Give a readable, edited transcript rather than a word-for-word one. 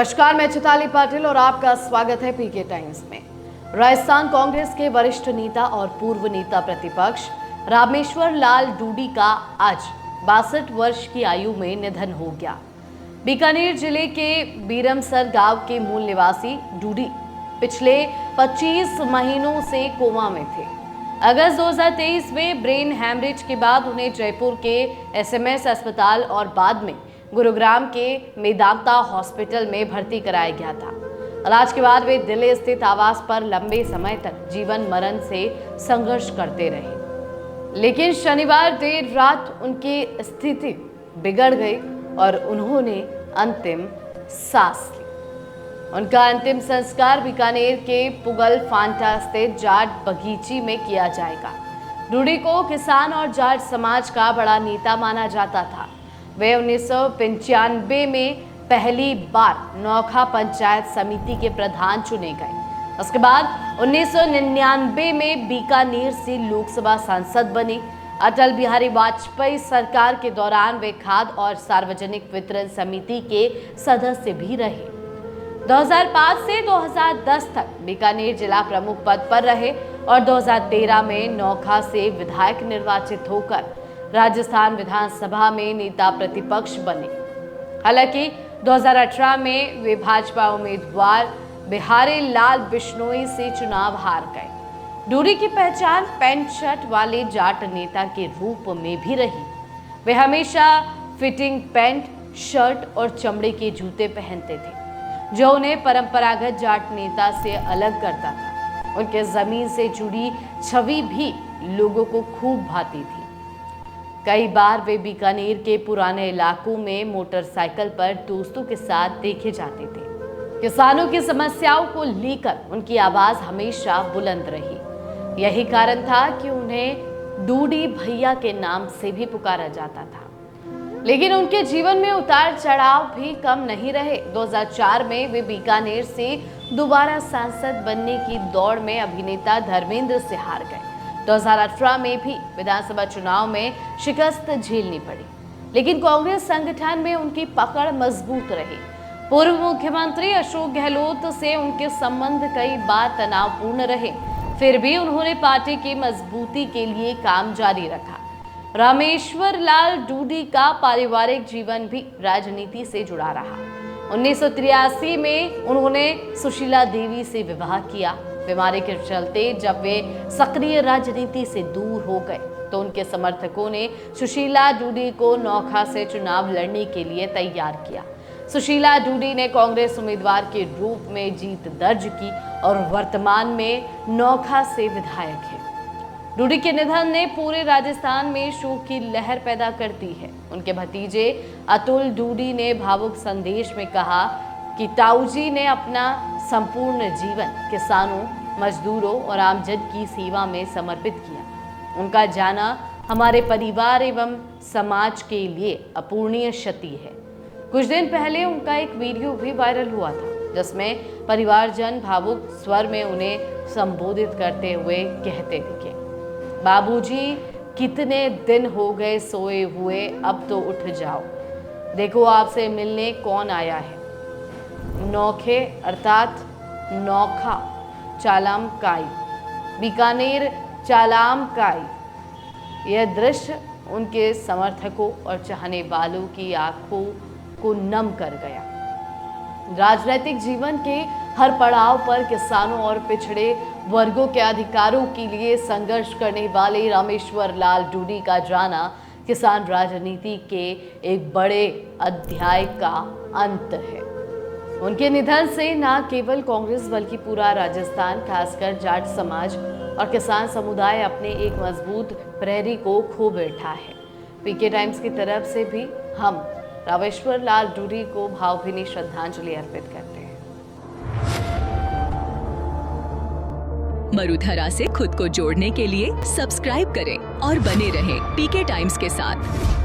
नमस्कार, मैं चिताली पाटिल और आपका स्वागत है पीके टाइम्स में। राजस्थान कांग्रेस के वरिष्ठ नेता और पूर्व नेता प्रतिपक्ष रामेश्वर लाल डूडी का आज 62 वर्ष की आयु में निधन हो गया। बीकानेर जिले के बीरमसर गांव के मूल निवासी डूडी पिछले 25 महीनों से कोमा में थे। अगस्त 2023 में ब्रेन हैमरेज के बाद उन्हें जयपुर के एसएमएस अस्पताल और बाद में गुरुग्राम के मेदांता हॉस्पिटल में भर्ती कराया गया था। इलाज के बाद वे दिल्ली स्थित आवास पर लंबे समय तक जीवन मरण से संघर्ष करते रहे, लेकिन शनिवार देर रात उनकी स्थिति बिगड़ गई और उन्होंने अंतिम सांस ली। उनका अंतिम संस्कार बीकानेर के पुगल फांटा स्थित जाट बगीची में किया जाएगा। डूडी को किसान और जाट समाज का बड़ा नेता माना जाता था। वे 1995 में पहली बार नौखा पंचायत समिति के प्रधान चुने गए। उसके बाद 1999 में बीकानेर से लोकसभा सांसद बने। अटल बिहारी वाजपेयी सरकार के दौरान वे खाद्य और सार्वजनिक वितरण समिति के सदस्य भी रहे। 2005 से 2010 तक बीकानेर जिला प्रमुख पद पर रहे और 2013 में नौखा से विधायक निर्वाचित होकर राजस्थान विधानसभा में नेता प्रतिपक्ष बने। हालांकि 2018 में वे भाजपा उम्मीदवार बिहारी लाल बिश्नोई से चुनाव हार गए। डूडी की पहचान पैंट शर्ट वाले जाट नेता के रूप में भी रही। वे हमेशा फिटिंग पैंट, शर्ट और चमड़े के जूते पहनते थे, जो उन्हें परंपरागत जाट नेता से अलग करता था। उनके जमीन से जुड़ी छवि भी लोगों को खूब भाती थी। कई बार वे बीकानेर के पुराने इलाकों में मोटरसाइकिल पर दोस्तों के साथ देखे जाते थे। किसानों की समस्याओं को लेकर उनकी आवाज हमेशा बुलंद रही। यही कारण था कि उन्हें डूडी भैया के नाम से भी पुकारा जाता था। लेकिन उनके जीवन में उतार चढ़ाव भी कम नहीं रहे। 2004 में वे बीकानेर से दोबारा सांसद बनने की दौड़ में अभिनेता धर्मेंद्र से हार गए। 2018 में भी विधानसभा चुनाव में शिकस्त झेलनी पड़ी, लेकिन कांग्रेस संगठन में उनकी पकड़ मजबूत रही। पूर्व मुख्यमंत्री अशोक गहलोत से उनके संबंध कई बार तनावपूर्ण रहे, फिर भी उन्होंने पार्टी की मजबूती के लिए काम जारी रखा। रामेश्वर लाल डूडी का पारिवारिक जीवन भी राजनीति से जुड़ा रहा। 1983 में उन्होंने सुशीला देवी से विवाह किया। बीमारी के चलते जब वे सक्रिय राजनीति से दूर हो गए तो उनके समर्थकों ने सुशीला डूडी को नौखा से चुनाव लड़ने के लिए तैयार किया। सुशीला डूडी ने कांग्रेस उम्मीदवार के रूप में जीत दर्ज की और वर्तमान में नौखा से विधायक हैं। डूडी के निधन ने पूरे राजस्थान में शोक की लहर पैदा कर दी है। उनके भतीजे अतुल डूडी ने भावुक संदेश में कहा कि ताऊजी ने अपना संपूर्ण जीवन किसानों, मजदूरों और आमजन की सेवा में समर्पित किया। उनका जाना हमारे परिवार एवं समाज के लिए अपूरणीय क्षति है। कुछ दिन पहले उनका एक वीडियो भी वायरल हुआ था, जिसमें परिवारजन भावुक स्वर में उन्हें संबोधित करते हुए कहते दिखे, बाबूजी कितने दिन हो गए सोए हुए, अब तो उठ जाओ, देखो आपसे मिलने कौन आया है। नौखे अर्थात नौखा चालामकाई, बीकानेर चालामकाई। यह दृश्य उनके समर्थकों और चाहने वालों की आंखों को नम कर गया। राजनीतिक जीवन के हर पड़ाव पर किसानों और पिछड़े वर्गों के अधिकारों के लिए संघर्ष करने वाले रामेश्वर लाल डूडी का जाना किसान राजनीति के एक बड़े अध्याय का अंत है। उनके निधन से न केवल कांग्रेस बल्कि पूरा राजस्थान, खासकर जाट समाज और किसान समुदाय अपने एक मजबूत प्रहरी को खो बैठा है। पीके टाइम्स की तरफ से भी हम रामेश्वर लाल डूडी को भावभीनी श्रद्धांजलि अर्पित करते हैं। मरुधरा से खुद को जोड़ने के लिए सब्सक्राइब करें और बने रहें पीके टाइम्स के साथ।